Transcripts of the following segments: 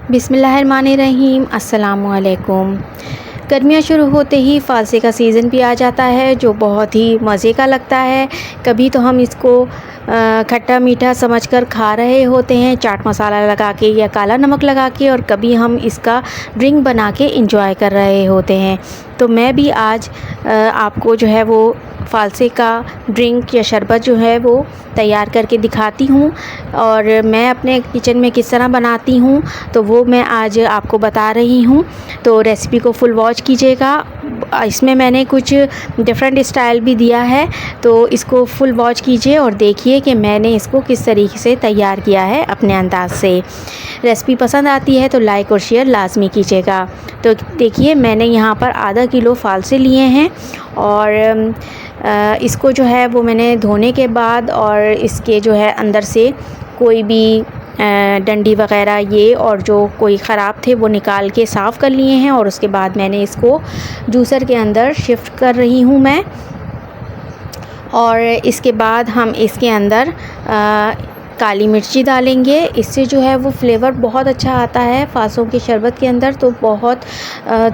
बिस्मिल्लाहिर्रहमानिर्रहीम। अस्सलामुअलैकुम। गर्मियाँ शुरू होते ही फ़ालसे का सीज़न भी आ जाता है, जो बहुत ही मज़े का लगता है। कभी तो हम इसको खट्टा मीठा समझकर खा रहे होते हैं, चाट मसाला लगा के या काला नमक लगा के, और कभी हम इसका ड्रिंक बना के एंजॉय कर रहे होते हैं। तो मैं भी आज आपको जो है वो फ़ालसे का ड्रिंक या शरबत जो है वो तैयार करके दिखाती हूँ, और मैं अपने किचन में किस तरह बनाती हूँ तो वो मैं आज आपको बता रही हूँ। तो रेसिपी को फुल वॉच कीजिएगा। इसमें मैंने कुछ डिफरेंट स्टाइल भी दिया है, तो इसको फुल वॉच कीजिए और देखिए कि मैंने इसको किस तरीके से तैयार किया है अपने अंदाज़ से। रेसिपी पसंद आती है तो लाइक और शेयर लाजमी कीजिएगा। तो देखिए, मैंने यहाँ पर आधा किलो फ़ालसे लिए हैं, और इसको जो है वो मैंने धोने के बाद और इसके जो है अंदर से कोई भी डंडी वग़ैरह ये और जो कोई ख़राब थे वो निकाल के साफ़ कर लिए हैं, और उसके बाद मैंने इसको जूसर के अंदर शिफ्ट कर रही हूँ मैं। और इसके बाद हम इसके अंदर काली मिर्ची डालेंगे। इससे जो है वो फ्लेवर बहुत अच्छा आता है फ़ालसों के शरबत के अंदर। तो बहुत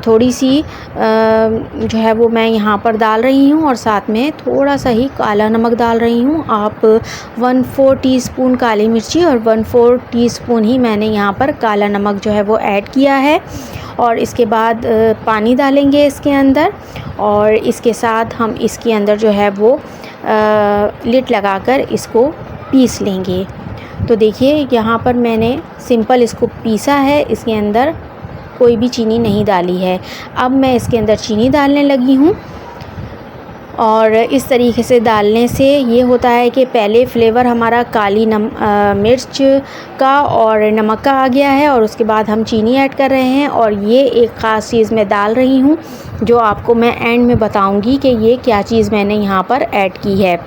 थोड़ी सी जो है वो मैं यहाँ पर डाल रही हूँ, और साथ में थोड़ा सा ही काला नमक डाल रही हूँ। आप 1/4 टीस्पून काली मिर्ची और 1/4 टीस्पून ही मैंने यहाँ पर काला नमक जो है वो ऐड किया है। और इसके बाद पानी डालेंगे इसके अंदर, और इसके साथ हम इसके अंदर जो है वो लिड लगाकर इसको पीस लेंगे। तो देखिए, यहाँ पर मैंने सिंपल इसको पीसा है, इसके अंदर कोई भी चीनी नहीं डाली है। अब मैं इसके अंदर चीनी डालने लगी हूँ, और इस तरीके से डालने से ये होता है कि पहले फ्लेवर हमारा काली मिर्च का और नमक का आ गया है, और उसके बाद हम चीनी ऐड कर रहे हैं। और ये एक ख़ास चीज़ मैं डाल रही हूँ, जो आपको मैं एंड में बताऊँगी कि ये क्या चीज़ मैंने यहाँ पर ऐड की है।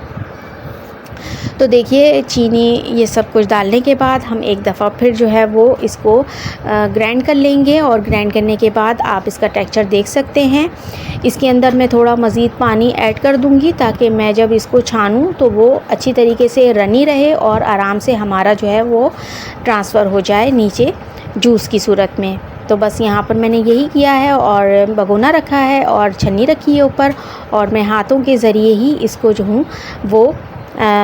तो देखिए, चीनी ये सब कुछ डालने के बाद हम एक दफ़ा फिर जो है वो इसको ग्राइंड कर लेंगे, और ग्राइंड करने के बाद आप इसका टेक्सचर देख सकते हैं। इसके अंदर मैं थोड़ा मज़ीद पानी ऐड कर दूंगी, ताकि मैं जब इसको छानूं तो वो अच्छी तरीके से रनी रहे और आराम से हमारा जो है वो ट्रांसफ़र हो जाए नीचे जूस की सूरत में। तो बस यहाँ पर मैंने यही किया है, और भगोना रखा है और छन्नी रखी है ऊपर, और मैं हाथों के ज़रिए ही इसको जो हूँ वो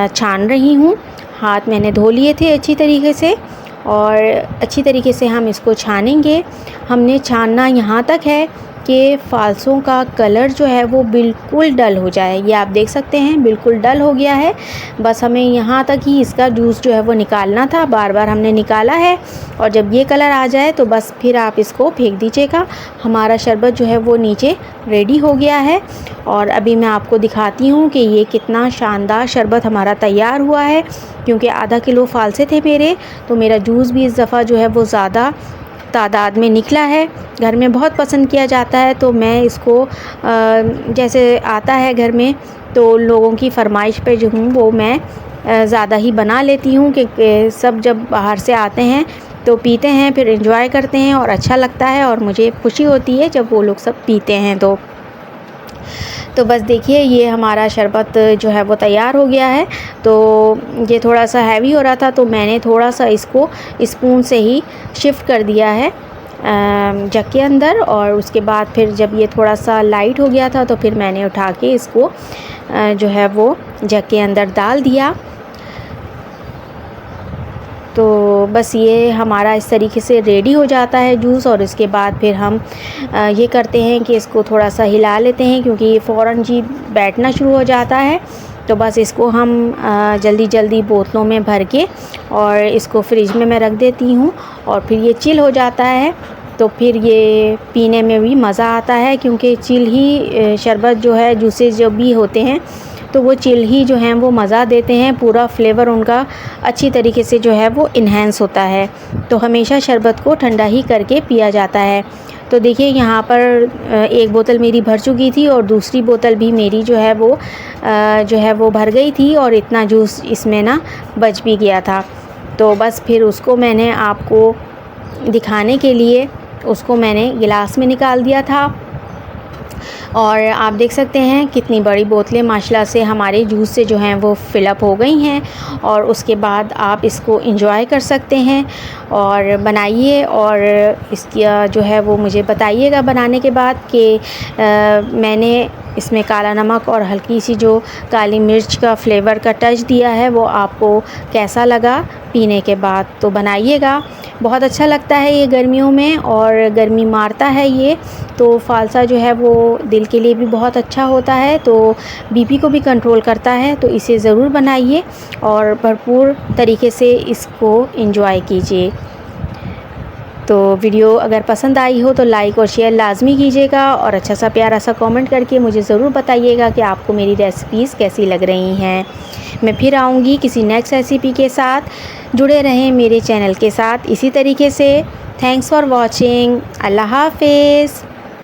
छान रही हूँ। हाथ मैंने धो लिए थे अच्छी तरीके से, और अच्छी तरीके से हम इसको छानेंगे। हमने छानना यहाँ तक है कि फ़ालसों का कलर जो है वो बिल्कुल डल हो जाए। ये आप देख सकते हैं, बिल्कुल डल हो गया है। बस हमें यहाँ तक ही इसका जूस जो है वो निकालना था। बार बार हमने निकाला है, और जब ये कलर आ जाए तो बस फिर आप इसको फेंक दीजिएगा। हमारा शरबत जो है वो नीचे रेडी हो गया है। और अभी मैं आपको दिखाती हूँ कि ये कितना शानदार शरबत हमारा तैयार हुआ है। क्योंकि आधा किलो फ़ालसे थे मेरे, तो मेरा जूस भी इस दफ़ा जो है वो ज़्यादा तादाद में निकला है। घर में बहुत पसंद किया जाता है, तो मैं इसको जैसे आता है घर में तो लोगों की फरमाइश पे जो हूँ वो मैं ज़्यादा ही बना लेती हूँ, कि सब जब बाहर से आते हैं तो पीते हैं, फिर एंजॉय करते हैं और अच्छा लगता है, और मुझे खुशी होती है जब वो लोग सब पीते हैं। तो बस देखिए, ये हमारा शरबत जो है वो तैयार हो गया है। तो ये थोड़ा सा हैवी हो रहा था, तो मैंने थोड़ा सा इसको स्पून से ही शिफ्ट कर दिया है जग के अंदर, और उसके बाद फिर जब ये थोड़ा सा लाइट हो गया था तो फिर मैंने उठा के इसको जो है वो जग के अंदर डाल दिया। तो बस ये हमारा इस तरीके से रेडी हो जाता है जूस, और इसके बाद फिर हम ये करते हैं कि इसको थोड़ा सा हिला लेते हैं, क्योंकि ये फ़ौरन जी बैठना शुरू हो जाता है। तो बस इसको हम जल्दी जल्दी बोतलों में भर के और इसको फ्रिज में मैं रख देती हूँ, और फिर ये चिल हो जाता है। तो फिर ये पीने में भी मज़ा आता है, क्योंकि चिल ही शरबत जो है, जूसेस जो भी होते हैं तो वो चिल ही जो हैं वो मज़ा देते हैं। पूरा फ्लेवर उनका अच्छी तरीके से जो है वो इन्हेंस होता है। तो हमेशा शरबत को ठंडा ही करके पिया जाता है। तो देखिए, यहाँ पर एक बोतल मेरी भर चुकी थी, और दूसरी बोतल भी मेरी जो है वो भर गई थी, और इतना जूस इसमें ना बच भी गया था। तो बस फिर उसको मैंने आपको दिखाने के लिए उसको मैंने गिलास में निकाल दिया था। और आप देख सकते हैं कितनी बड़ी बोतलें माशाल्लाह से हमारे जूस से जो हैं वो फ़िलअप हो गई हैं। और उसके बाद आप इसको एंजॉय कर सकते हैं और बनाइए, और इसकी जो है वो मुझे बताइएगा बनाने के बाद कि मैंने इसमें काला नमक और हल्की सी जो काली मिर्च का फ्लेवर का टच दिया है वो आपको कैसा लगा पीने के बाद। तो बनाइएगा, बहुत अच्छा लगता है ये गर्मियों में, और गर्मी मारता है ये। तो फ़ालसा जो है वो दिल के लिए भी बहुत अच्छा होता है, तो बीपी को भी कंट्रोल करता है। तो इसे ज़रूर बनाइए और भरपूर तरीके से इसको एंजॉय कीजिए। तो वीडियो अगर पसंद आई हो तो लाइक और शेयर लाजमी कीजिएगा, और अच्छा सा प्यारा सा कमेंट करके मुझे ज़रूर बताइएगा कि आपको मेरी रेसिपीज़ कैसी लग रही हैं। मैं फिर आऊँगी किसी नेक्स्ट रेसिपी के साथ। जुड़े रहें मेरे चैनल के साथ इसी तरीके से। Thanks for watching. अल्लाह हाफ़िज़।